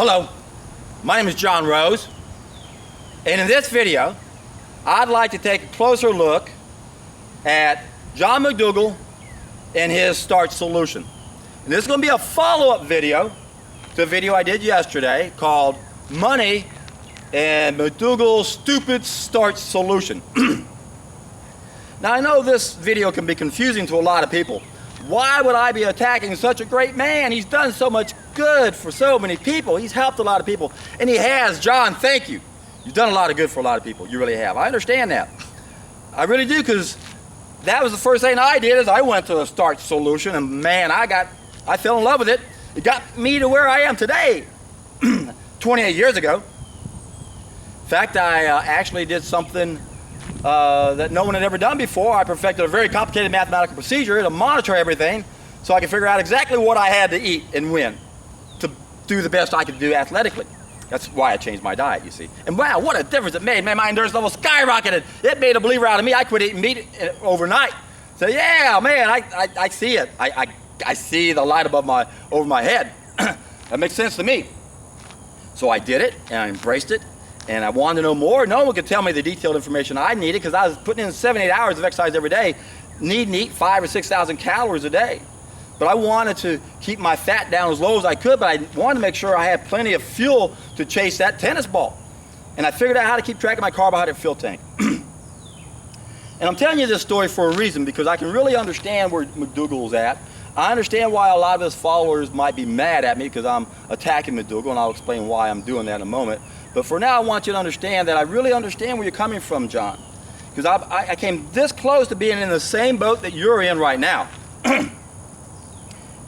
Hello, my name is John Rose, and in this video I'd like to take a closer look at John McDougall and his starch solution. And this is going to be a follow-up video to a video I did yesterday called Money and McDougall's Stupid Starch Solution. Now I know this video can be confusing to a lot of people. Why would I be attacking such a great man? He's done so much good for so many people. He's helped a lot of people. And he has. John, thank you. You've done a lot of good for a lot of people. You really have. I understand that. I really do, because that was the first thing I did. Is I went to a starch solution, and man, I fell in love with it. It got me to where I am today 28 years ago. In fact, I actually did something that no one had ever done before. I perfected a very complicated mathematical procedure to monitor everything so I could figure out exactly what I had to eat and when to do the best I could do athletically. That's why I changed my diet, you see. And wow, what a difference it made. Man, my endurance level skyrocketed. It made a believer out of me. I quit eating meat overnight. So yeah, man, I see it. I see the light over my head. That makes sense to me. So I did it, and I embraced it. And I wanted to know more. No one could tell me the detailed information I needed, because I was putting in 7-8 hours of exercise every day, needing to eat 5,000 or 6,000 calories a day. But I wanted to keep my fat down as low as I could, but I wanted to make sure I had plenty of fuel to chase that tennis ball. And I figured out how to keep track of my carbohydrate fuel tank. And I'm telling you this story for a reason, because I can really understand where McDougall's at. I understand why a lot of his followers might be mad at me because I'm attacking McDougall, and I'll explain why I'm doing that in a moment. But for now, I want you to understand that I really understand where you're coming from, John. Because I came this close to being in the same boat that you're in right now.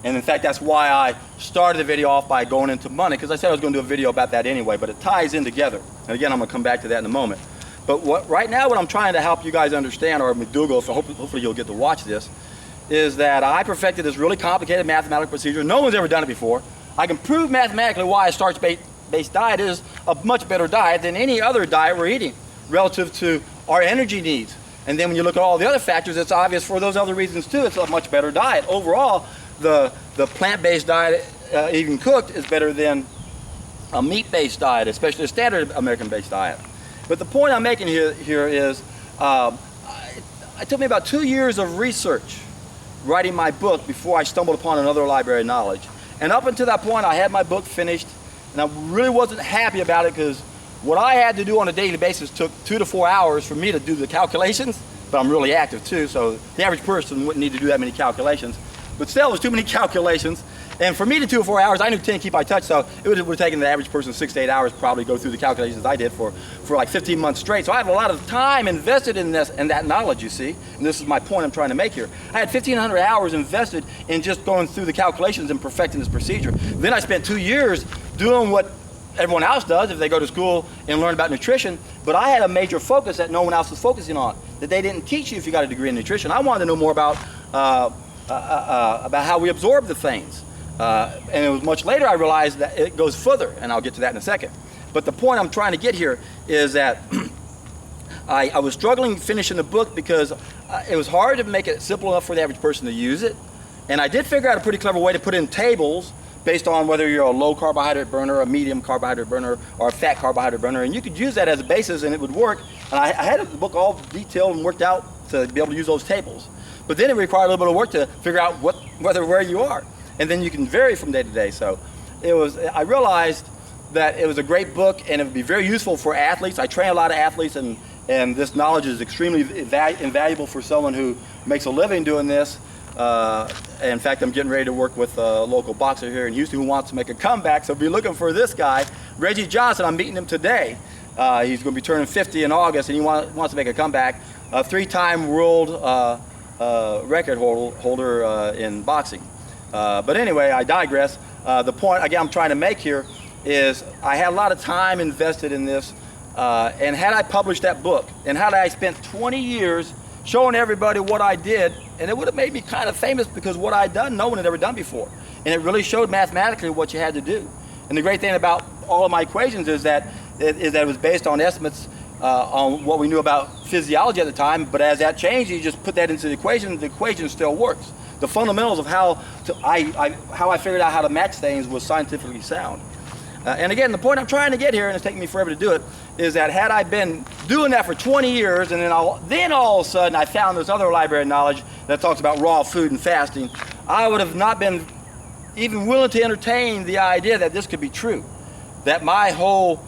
And in fact, that's why I started the video off by going into money, because I said I was going to do a video about that anyway, but it ties in together. And again, I'm going to come back to that in a moment. But right now, what I'm trying to help you guys understand, or McDougall, so hopefully you'll get to watch this, is that I perfected this really complicated mathematical procedure. No one's ever done it before. I can prove mathematically why a starch-based diet is a much better diet than any other diet we're eating relative to our energy needs. And then when you look at all the other factors, it's obvious for those other reasons too, it's a much better diet. Overall, the plant-based diet, even cooked, is better than a meat-based diet, especially a standard American-based diet. But the point I'm making here is, it took me about 2 years of research writing my book before I stumbled upon another library of knowledge. And up until that point, I had my book finished, and I really wasn't happy about it, because what I had to do on a daily basis took 2 to 4 hours for me to do the calculations. But I'm really active too, so the average person wouldn't need to do that many calculations. But still, it was too many calculations. And for me to 2 or 4 hours, I knew 10 keep I touch, so it would have taken the average person 6 to 8 hours probably to go through the calculations I did for like 15 months straight. So I have a lot of time invested in this and that knowledge, you see. And this is my point I'm trying to make here. I had 1,500 hours invested in just going through the calculations and perfecting this procedure. Then I spent 2 years doing what everyone else does if they go to school and learn about nutrition. But I had a major focus that no one else was focusing on, that they didn't teach you if you got a degree in nutrition. I wanted to know more about how we absorb the things. And it was much later I realized that it goes further, and I'll get to that in a second. But the point I'm trying to get here is that I was struggling finishing the book because it was hard to make it simple enough for the average person to use it. And I did figure out a pretty clever way to put in tables based on whether you're a low carbohydrate burner, a medium carbohydrate burner, or a fat carbohydrate burner. And you could use that as a basis and it would work. And I had the book all detailed and worked out to be able to use those tables. But then it required a little bit of work to figure out where you are. And then you can vary from day to day. So I realized that it was a great book and it would be very useful for athletes. I train a lot of athletes, and this knowledge is extremely invaluable for someone who makes a living doing this. In fact, I'm getting ready to work with a local boxer here in Houston who wants to make a comeback. So be looking for this guy, Reggie Johnson. I'm meeting him today. He's going to be turning 50 in August, and he wants to make a comeback. A 3-time world record holder in boxing. But anyway, I digress. The point, again, I'm trying to make here is I had a lot of time invested in this, and had I published that book, and had I spent 20 years showing everybody what I did, and it would have made me kind of famous, because what I'd done, no one had ever done before. And it really showed mathematically what you had to do. And the great thing about all of my equations is that it was based on estimates on what we knew about physiology at the time, but as that changed, you just put that into the equation still works. The fundamentals of how I figured out how to match things was scientifically sound. And again, the point I'm trying to get here, and it's taking me forever to do it, is that had I been doing that for 20 years, and then all of a sudden I found this other library of knowledge that talks about raw food and fasting, I would have not been even willing to entertain the idea that this could be true. That my whole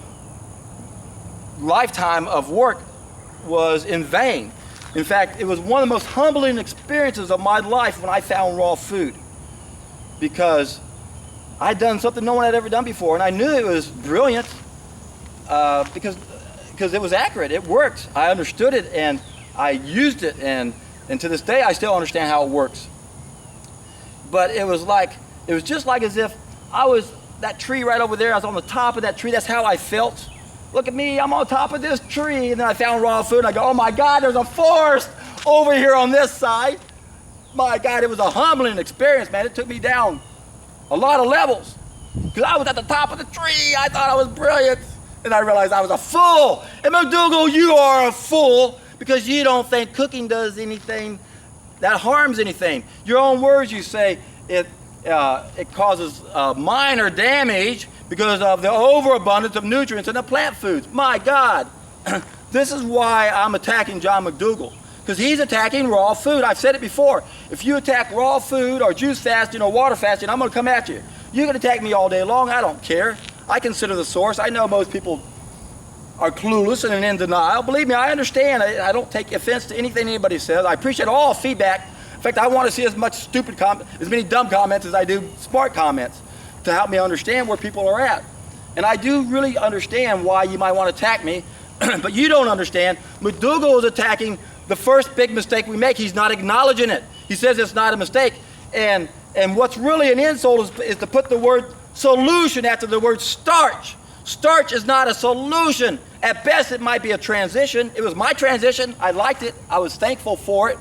lifetime of work was in vain. In fact, it was one of the most humbling experiences of my life when I found raw food, because I'd done something no one had ever done before, and I knew it was brilliant because it was accurate. It worked. I understood it, and I used it, and to this day I still understand how it works. But it was just like as if I was that tree right over there. I was on the top of that tree. That's how I felt. Look at me, I'm on top of this tree. And then I found raw food, and I go, oh my God, there's a forest over here on this side. My God, it was a humbling experience, man. It took me down a lot of levels, because I was at the top of the tree. I thought I was brilliant, and I realized I was a fool. And McDougall, you are a fool, because you don't think cooking does anything that harms anything. Your own words, you say it causes minor damage because of the overabundance of nutrients in the plant foods. My God, this is why I'm attacking John McDougall, because he's attacking raw food. I've said it before. If you attack raw food or juice fasting or water fasting, I'm going to come at you. You can attack me all day long. I don't care. I consider the source. I know most people are clueless and in denial. Believe me, I understand. I don't take offense to anything anybody says. I appreciate all feedback. In fact, I want to see as many dumb comments as I do smart comments, to help me understand where people are at. And I do really understand why you might want to attack me, but you don't understand. McDougall is attacking the first big mistake we make. He's not acknowledging it. He says it's not a mistake. And what's really an insult is to put the word solution after the word starch. Starch is not a solution. At best, it might be a transition. It was my transition. I liked it. I was thankful for it.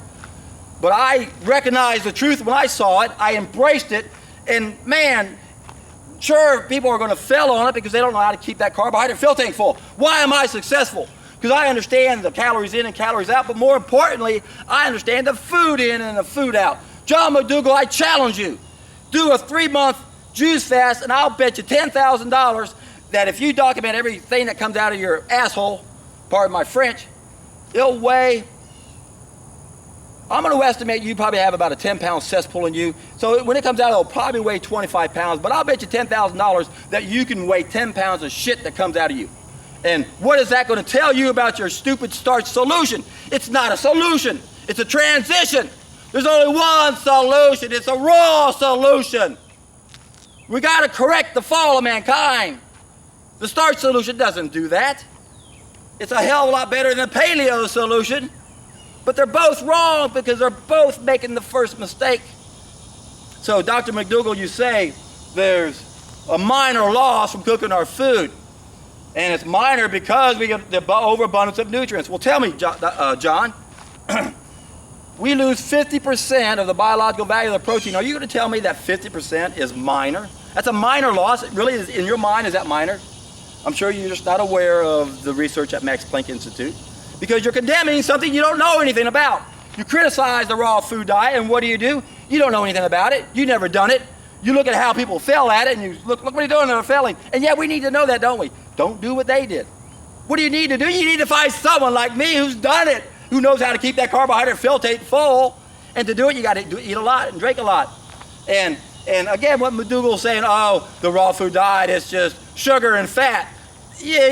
But I recognized the truth when I saw it. I embraced it. And man, sure, people are going to fail on it because they don't know how to keep that carbohydrate fill tank full. Why am I successful? Because I understand the calories in and calories out, but more importantly, I understand the food in and the food out. John McDougall, I challenge you. Do a 3-month juice fast, and I'll bet you $10,000 that if you document everything that comes out of your asshole, pardon my French, it'll weigh, I'm going to estimate you probably have about a 10-pound cesspool in you. So when it comes out, it'll probably weigh 25 pounds. But I'll bet you $10,000 that you can weigh 10 pounds of shit that comes out of you. And what is that going to tell you about your stupid starch solution? It's not a solution. It's a transition. There's only one solution. It's a raw solution. We got to correct the fall of mankind. The starch solution doesn't do that. It's a hell of a lot better than the paleo solution. But they're both wrong because they're both making the first mistake. So, Dr. McDougall, you say there's a minor loss from cooking our food. And it's minor because we get the overabundance of nutrients. Well, tell me, John, we lose 50% of the biological value of the protein. Are you going to tell me that 50% is minor? That's a minor loss. It really is, in your mind, is that minor? I'm sure you're just not aware of the research at Max Planck Institute, because you're condemning something you don't know anything about. You criticize the raw food diet, and what do? You don't know anything about it. You've never done it. You look at how people fail at it, and you look what they're doing, they're failing. And yeah, we need to know that, don't we? Don't do what they did. What do you need to do? You need to find someone like me who's done it, who knows how to keep that carbohydrate fill tank full. And to do it, you got to eat a lot and drink a lot. And again, what McDougall's saying, oh, the raw food diet is just sugar and fat. Yeah,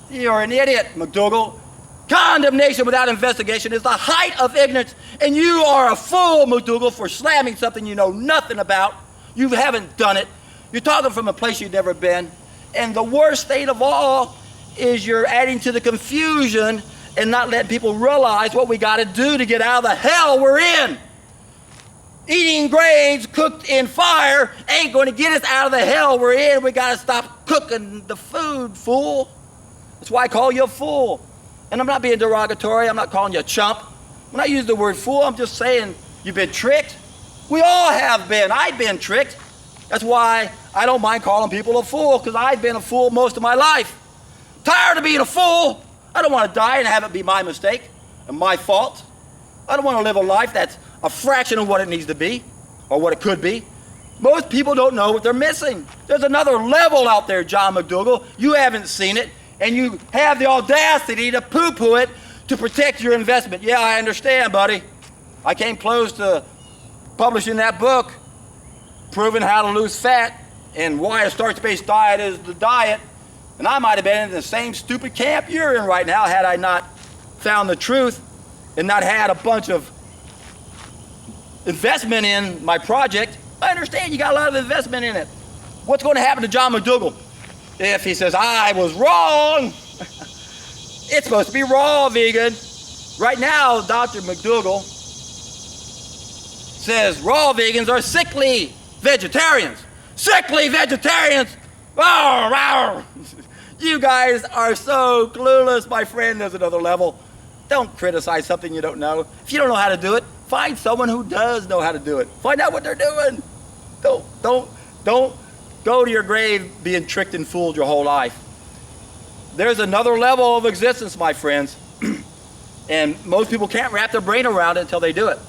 you're an idiot, McDougall. Condemnation without investigation is the height of ignorance, and you are a fool, McDougall, for slamming something you know nothing about. You haven't done it. You're talking from a place you've never been. And the worst thing of all is you're adding to the confusion and not letting people realize what we got to do to get out of the hell we're in. Eating grains cooked in fire ain't going to get us out of the hell we're in. We got to stop cooking the food, fool. That's why I call you a fool. And I'm not being derogatory. I'm not calling you a chump. When I use the word fool, I'm just saying you've been tricked. We all have been. I've been tricked. That's why I don't mind calling people a fool, because I've been a fool most of my life. Tired of being a fool. I don't want to die and have it be my mistake and my fault. I don't want to live a life that's a fraction of what it needs to be or what it could be. Most people don't know what they're missing. There's another level out there, John McDougall. You haven't seen it, and you have the audacity to poo-poo it to protect your investment. Yeah, I understand, buddy. I came close to publishing that book, proving how to lose fat and why a starch-based diet is the diet. And I might have been in the same stupid camp you're in right now had I not found the truth and not had a bunch of investment in my project. I understand you got a lot of investment in it. What's going to happen to John McDougall if he says, I was wrong? It's supposed to be raw vegan. Right now, Dr. McDougall says raw vegans are sickly vegetarians. Sickly vegetarians! Rawr, rawr. You guys are so clueless, my friend. There's another level. Don't criticize something you don't know. If you don't know how to do it, find someone who does know how to do it. Find out what they're doing. Don't go to your grave being tricked and fooled your whole life. There's another level of existence, my friends, and most people can't wrap their brain around it until they do it.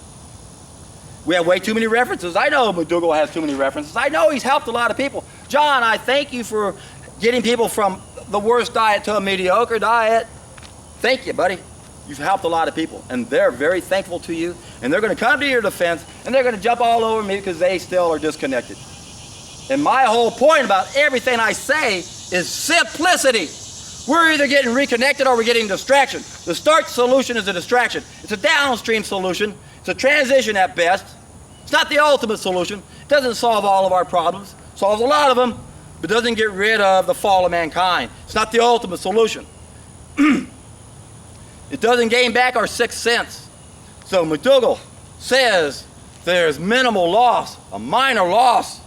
We have way too many references. I know McDougall has too many references. I know he's helped a lot of people. John, I thank you for getting people from the worst diet to a mediocre diet. Thank you, buddy. You've helped a lot of people, and they're very thankful to you, and they're going to come to your defense, and they're going to jump all over me because they still are disconnected. And my whole point about everything I say is simplicity. We're either getting reconnected or we're getting distraction. The starch solution is a distraction. It's a downstream solution. It's a transition at best. It's not the ultimate solution. It doesn't solve all of our problems. It solves a lot of them, but doesn't get rid of the fall of mankind. It's not the ultimate solution. It doesn't gain back our sixth sense. So McDougall says there's minimal loss, a minor loss,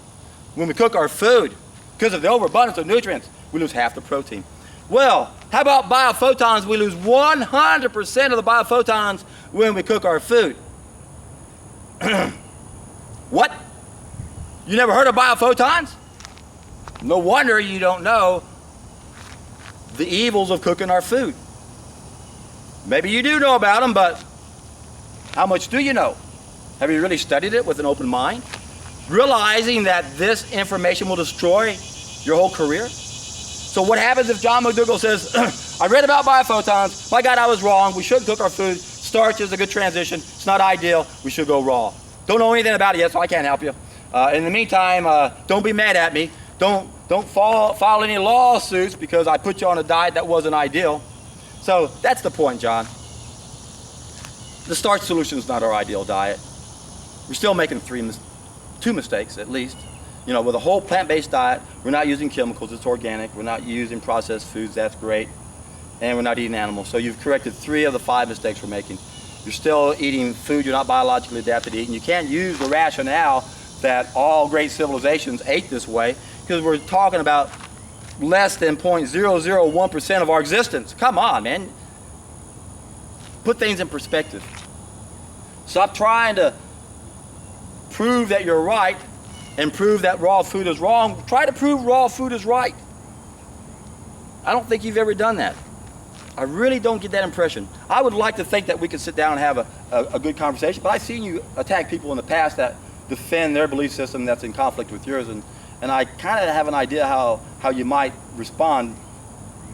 when we cook our food. Because of the overabundance of nutrients, we lose half the protein. Well, how about biophotons? We lose 100% of the biophotons when we cook our food. What? You never heard of biophotons? No wonder you don't know the evils of cooking our food. Maybe you do know about them, but how much do you know? Have you really studied it with an open mind? Realizing that this information will destroy your whole career? So what happens if John McDougall says, I read about biophotons, my God, I was wrong, we shouldn't cook our food, starch is a good transition, it's not ideal, we should go raw. Don't know anything about it yet, so I can't help you. In the meantime, don't be mad at me. Don't file any lawsuits because I put you on a diet that wasn't ideal. So that's the point, John. The starch solution is not our ideal diet. We're still making two mistakes at least. You know, with a whole plant-based diet, we're not using chemicals, it's organic. We're not using processed foods, that's great. And we're not eating animals. So you've corrected 3 of the 5 mistakes we're making. You're still eating food you're not biologically adapted to eat. And you can't use the rationale that all great civilizations ate this way because we're talking about less than 0.001% of our existence. Come on, man. Put things in perspective. Stop trying to prove that you're right and prove that raw food is wrong. Try to prove raw food is right. I don't think you've ever done that. I really don't get that impression. I would like to think that we could sit down and have a good conversation, but I've seen you attack people in the past that defend their belief system that's in conflict with yours, and I kind of have an idea how you might respond,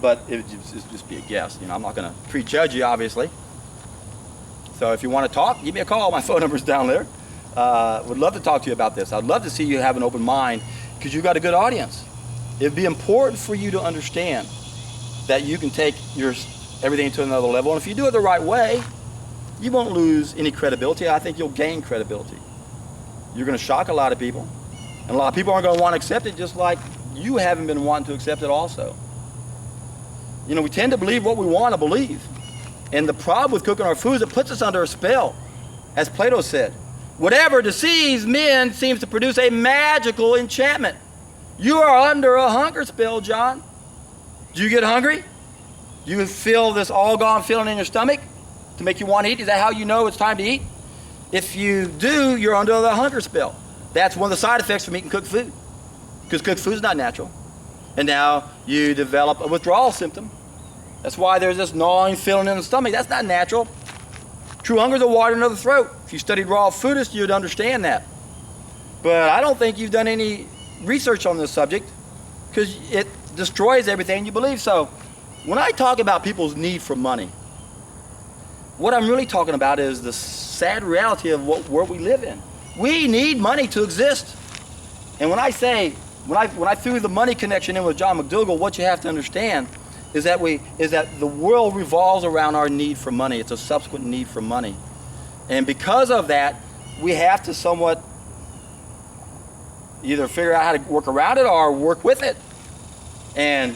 but it would just be a guess. You know, I'm not going to prejudge you, obviously. So if you want to talk, give me a call. My phone number's down there. Would love to talk to you about this. I'd love to see you have an open mind because you've got a good audience. It'd be important for you to understand that you can take everything to another level, and if you do it the right way, you won't lose any credibility. I think you'll gain credibility. You're going to shock a lot of people, and a lot of people aren't going to want to accept it, just like you haven't been wanting to accept it also. You know, we tend to believe what we want to believe, and the problem with cooking our food is it puts us under a spell. As Plato said, whatever deceives men seems to produce a magical enchantment. You are under a hunger spell, John. Do you get hungry? Do you feel this all-gone feeling in your stomach to make you want to eat? Is that how you know it's time to eat? If you do, you're under the hunger spell. That's one of the side effects from eating cooked food, because cooked food is not natural. And now you develop a withdrawal symptom. That's why there's this gnawing feeling in the stomach. That's not natural. True hunger is a water in the throat. If you studied raw foodists, you'd understand that. But I don't think you've done any research on this subject, because it destroys everything you believe. So when I talk about people's need for money, what I'm really talking about is the sad reality of what world we live in. We need money to exist. And when I say, when I threw the money connection in with John McDougall, what you have to understand is that the world revolves around our need for money. It's a subsequent need for money. And because of that, we have to somewhat either figure out how to work around it or work with it. And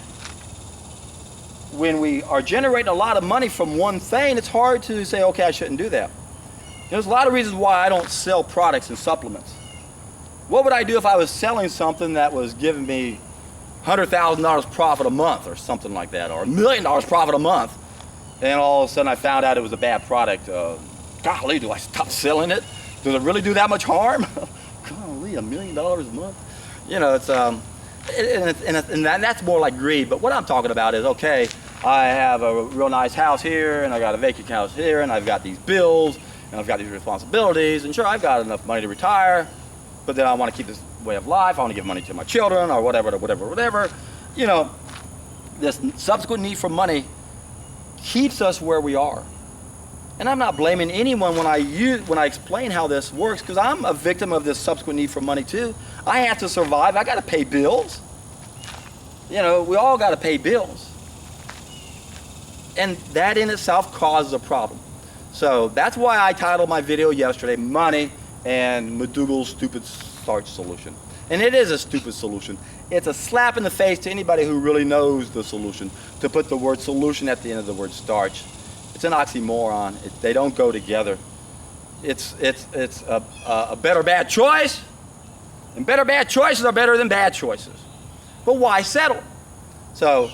when we are generating a lot of money from one thing, it's hard to say, okay, I shouldn't do that. There's a lot of reasons why I don't sell products and supplements. What would I do if I was selling something that was giving me $100,000 profit a month or something like that, or $1 million profit a month, and all of a sudden I found out it was a bad product? Golly, do I stop selling it? Does it really do that much harm? Golly, $1 million a month? You know, it's and that's more like greed. But what I'm talking about is, okay, I have a real nice house here, and I got a vacant house here, and I've got these bills, and I've got these responsibilities, and sure, I've got enough money to retire, but then I want to keep this way of life. I want to give money to my children, or whatever. You know, this subsequent need for money keeps us where we are. And I'm not blaming anyone when I explain how this works, because I'm a victim of this subsequent need for money too. I have to survive. I got to pay bills. You know, we all got to pay bills. And that in itself causes a problem. So that's why I titled my video yesterday, Money and McDougall's Stupid Starch Solution. And it is a stupid solution. It's a slap in the face to anybody who really knows the solution, to put the word solution at the end of the word starch. It's an oxymoron. They don't go together. It's a better bad choice, and better bad choices are better than bad choices. But why settle? So,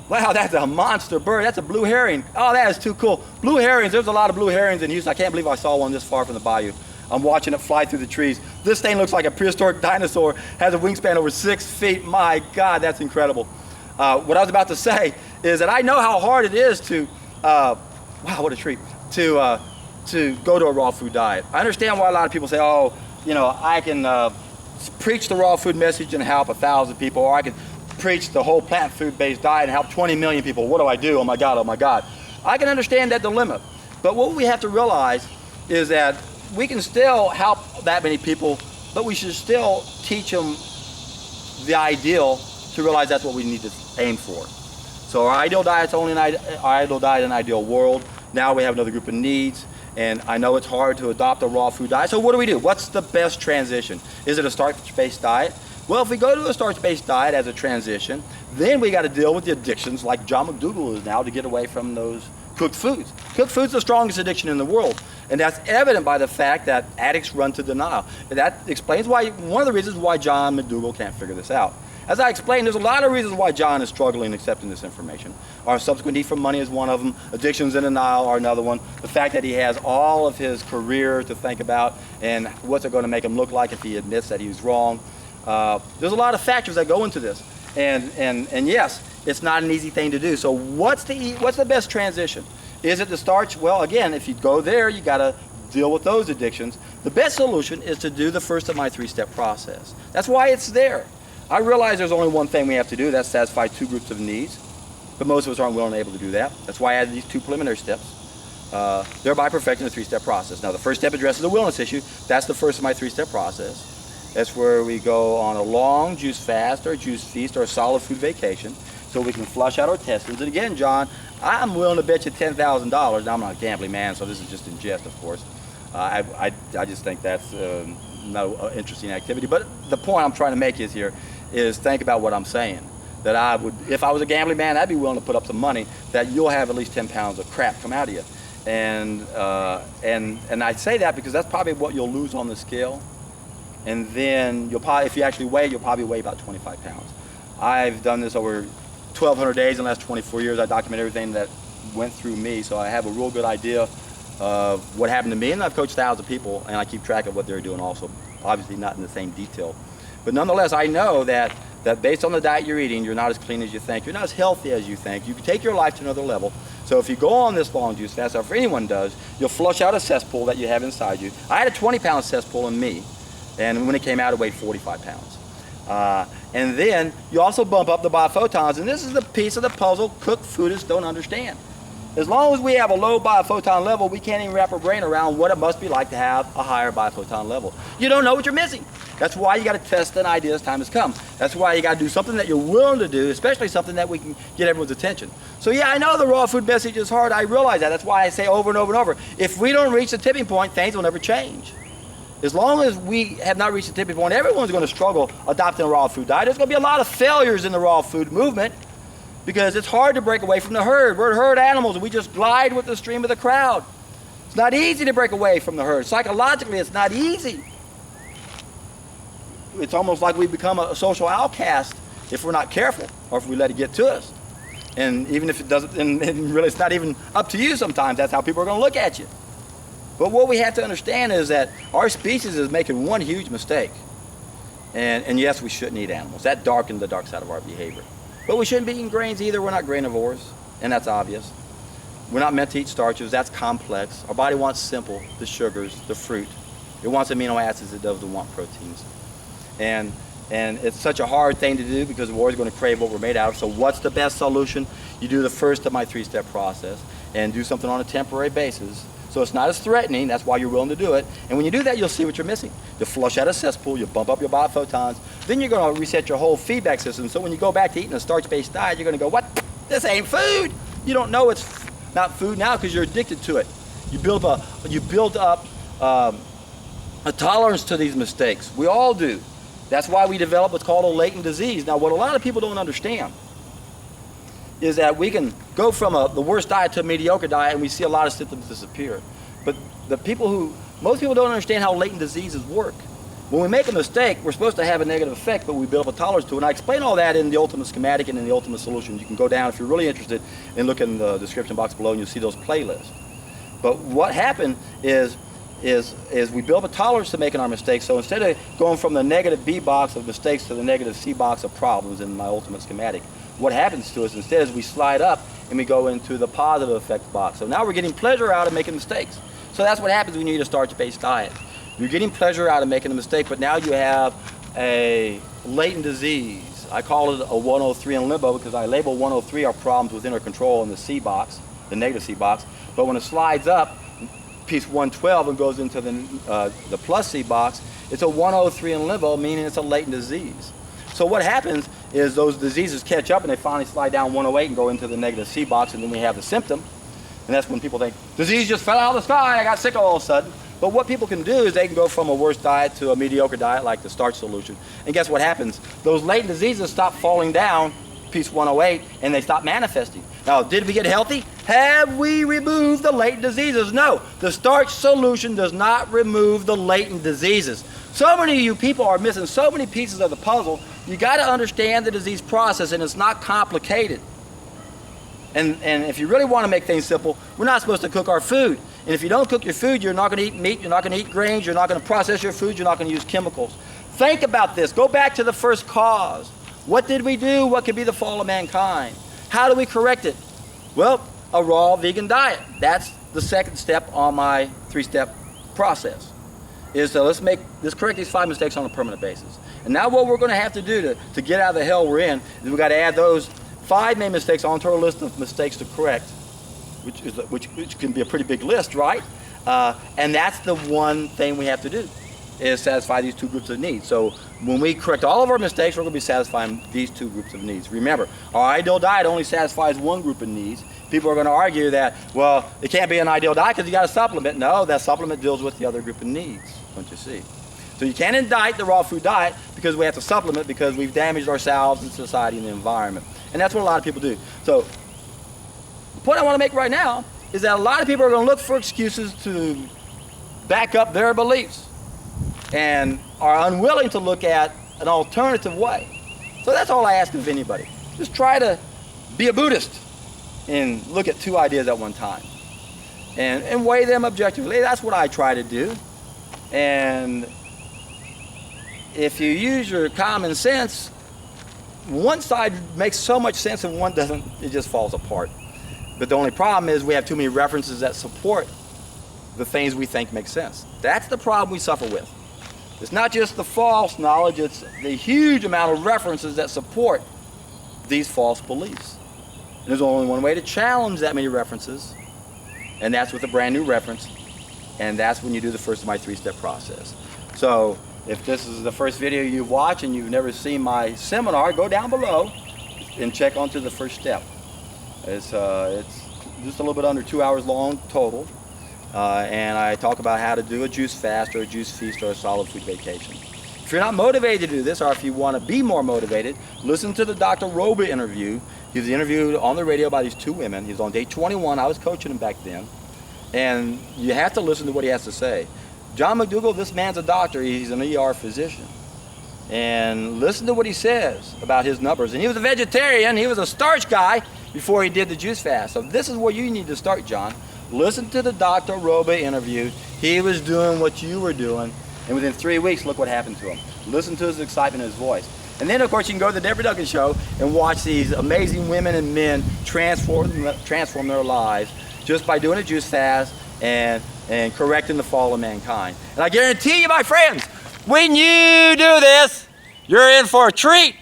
wow, that's a monster bird. That's a blue herring. Oh, that is too cool. Blue herrings, there's a lot of blue herrings in Houston. I can't believe I saw one this far from the bayou. I'm watching it fly through the trees. This thing looks like a prehistoric dinosaur, has a wingspan over 6 feet. My God, that's incredible. What I was about to say is that I know how hard it is to, wow, what a treat, to go to a raw food diet. I understand why a lot of people say, oh, you know, I can preach the raw food message and help 1,000 people, or I can preach the whole plant food-based diet and help 20 million people. What do I do? Oh my God, oh my God. I can understand that dilemma. But what we have to realize is that we can still help that many people, but we should still teach them the ideal to realize that's what we need to aim for. So our ideal diet's only our ideal diet in an ideal world. Now we have another group of needs, and I know it's hard to adopt a raw food diet. So what do? What's the best transition? Is it a starch-based diet? Well, if we go to a starch-based diet as a transition, then we got to deal with the addictions like John McDougall is now to get away from those cooked foods. Cooked food's the strongest addiction in the world, and that's evident by the fact that addicts run to denial. And that explains why, one of the reasons why John McDougall can't figure this out. As I explained, there's a lot of reasons why John is struggling accepting this information. Our subsequent need for money is one of them. Addictions and denial are another one. The fact that he has all of his career to think about and what's it going to make him look like if he admits that he was wrong. There's a lot of factors that go into this. And yes, it's not an easy thing to do. So what's the best transition? Is it the starch? Well, again, if you go there, you got to deal with those addictions. The best solution is to do the first of my 3-step process. That's why it's there. I realize there's only one thing we have to do, that's satisfy 2 groups of needs, but most of us aren't willing and able to do that. That's why I added these 2 preliminary steps, thereby perfecting the 3-step process. Now, the first step addresses the wellness issue. That's the first of my 3-step process. That's where we go on a long juice fast or a juice feast or a solid food vacation so we can flush out our intestines. And again, John, I'm willing to bet you $10,000. Now, I'm not a gambling man, so this is just in jest, of course. I just think that's not an interesting activity. But the point I'm trying to make is think about what I'm saying. That I would, if I was a gambling man, I'd be willing to put up some money that you'll have at least 10 pounds of crap come out of you. And I say that because that's probably what you'll lose on the scale. And then you'll probably, if you actually weigh, you'll probably weigh about 25 pounds. I've done this over 1,200 days in the last 24 years. I document everything that went through me, so I have a real good idea of what happened to me. And I've coached thousands of people, and I keep track of what they're doing also. Obviously not in the same detail. But nonetheless, I know that based on the diet you're eating, you're not as clean as you think. You're not as healthy as you think. You can take your life to another level. So if you go on this long juice fast, or if anyone does, you'll flush out a cesspool that you have inside you. I had a 20-pound cesspool in me. And when it came out, it weighed 45 pounds. And then you also bump up the biophotons, and this is the piece of the puzzle cooked foodists don't understand. As long as we have a low biophoton level, we can't even wrap our brain around what it must be like to have a higher biophoton level. You don't know what you're missing. That's why you got to test an idea as time has come. That's why you got to do something that you're willing to do, especially something that we can get everyone's attention. So yeah, I know the raw food message is hard. I realize that. That's why I say over and over and over, if we don't reach the tipping point, things will never change. As long as we have not reached the tipping point, everyone's going to struggle adopting a raw food diet. There's going to be a lot of failures in the raw food movement because it's hard to break away from the herd. We're herd animals, and we just glide with the stream of the crowd. It's not easy to break away from the herd. Psychologically, it's not easy. It's almost like we become a social outcast if we're not careful or if we let it get to us. And even if it doesn't, and really it's not even up to you sometimes, that's how people are going to look at you. But what we have to understand is that our species is making one huge mistake. And yes, we shouldn't eat animals. That darkens the dark side of our behavior. But we shouldn't be eating grains either. We're not grainivores, and that's obvious. We're not meant to eat starches. That's complex. Our body wants simple, the sugars, the fruit. It wants amino acids. It doesn't want proteins. And it's such a hard thing to do because we're always going to crave what we're made out of. So what's the best solution? You do the first of my three-step process and do something on a temporary basis. So it's not as threatening. That's why you're willing to do it. And when you do that, you'll see what you're missing. You'll flush out a cesspool. You'll bump up your biophotons. Then you're going to reset your whole feedback system. So when you go back to eating a starch-based diet, you're going to go, what? This ain't food. You don't know it's not food now because you're addicted to it. You build up a tolerance to these mistakes. We all do. That's why we develop what's called a latent disease. Now, what a lot of people don't understand is that we can go from the worst diet to a mediocre diet and we see a lot of symptoms disappear. But most people don't understand how latent diseases work. When we make a mistake, we're supposed to have a negative effect, but we build up a tolerance to it. And I explain all that in the ultimate schematic and in the ultimate solution. You can go down if you're really interested and look in the description box below and you'll see those playlists. But what happened is we build up a tolerance to making our mistakes. So instead of going from the negative B box of mistakes to the negative C box of problems in my ultimate schematic, what happens to us instead is we slide up and we go into the positive effect box. So now we're getting pleasure out of making mistakes. So that's what happens when you eat a starch-based diet. You're getting pleasure out of making a mistake, but now you have a latent disease. I call it a 103 in limbo because I label 103 our problems within our control in the C box, the negative C box. But when it slides up, piece 112 and goes into the plus C box, it's a 103 in limbo, meaning it's a latent disease. So what happens is those diseases catch up and they finally slide down 108 and go into the negative C box, and then we have the symptom. And that's when people think, disease just fell out of the sky, I got sick all of a sudden. But what people can do is they can go from a worse diet to a mediocre diet like the starch solution. And guess what happens? Those latent diseases stop falling down, piece 108, and they stop manifesting. Now, did we get healthy? Have we removed the latent diseases? No, the starch solution does not remove the latent diseases. So many of you people are missing so many pieces of the puzzle. You got to understand the disease process, and it's not complicated. And if you really want to make things simple, we're not supposed to cook our food. And if you don't cook your food, you're not going to eat meat, you're not going to eat grains, you're not going to process your food, you're not going to use chemicals. Think about this. Go back to the first cause. What did we do? What could be the fall of mankind? How do we correct it? Well, a raw vegan diet. That's the second step on my three-step process. Is to let's correct these 5 mistakes on a permanent basis. And now what we're going to have to do to get out of the hell we're in is we've got to add those 5 main mistakes onto our list of mistakes to correct, which can be a pretty big list, right? And that's the one thing we have to do, is satisfy these 2 groups of needs. So when we correct all of our mistakes, we're going to be satisfying these 2 groups of needs. Remember, our ideal diet only satisfies 1 group of needs. People are going to argue that, well, it can't be an ideal diet because you got a supplement. No, that supplement deals with the other group of needs, don't you see? So you can't indict the raw food diet because we have to supplement because we've damaged ourselves and society and the environment. And that's what a lot of people do. So the point I want to make right now is that a lot of people are going to look for excuses to back up their beliefs and are unwilling to look at an alternative way. So that's all I ask of anybody. Just try to be a Buddhist and look at 2 ideas at one time and weigh them objectively. That's what I try to do. And if you use your common sense, one side makes so much sense and one doesn't, it just falls apart. But the only problem is we have too many references that support the things we think make sense. That's the problem we suffer with. It's not just the false knowledge, it's the huge amount of references that support these false beliefs. And there's only one way to challenge that many references, and that's with a brand new reference, and that's when you do the first of my three-step process. So if this is the first video you've watched and you've never seen my seminar, go down below and check onto the first step. It's just a little bit under 2 hours long total. And I talk about how to do a juice fast or a juice feast or a solid food vacation. If you're not motivated to do this, or if you want to be more motivated, listen to the Dr. Roba interview. He was interviewed on the radio by these two women. He was on day 21. I was coaching him back then. And you have to listen to what he has to say. John McDougall, this man's a doctor. He's an ER physician. And listen to what he says about his numbers. And he was a vegetarian. He was a starch guy before he did the juice fast. So this is where you need to start, John. Listen to the Dr. Roba interview. He was doing what you were doing, and within 3 weeks, look what happened to him. Listen to his excitement in his voice. And then, of course, you can go to the Deborah Duncan Show and watch these amazing women and men transform their lives just by doing a juice fast and correcting the fall of mankind. And I guarantee you, my friends, when you do this, you're in for a treat.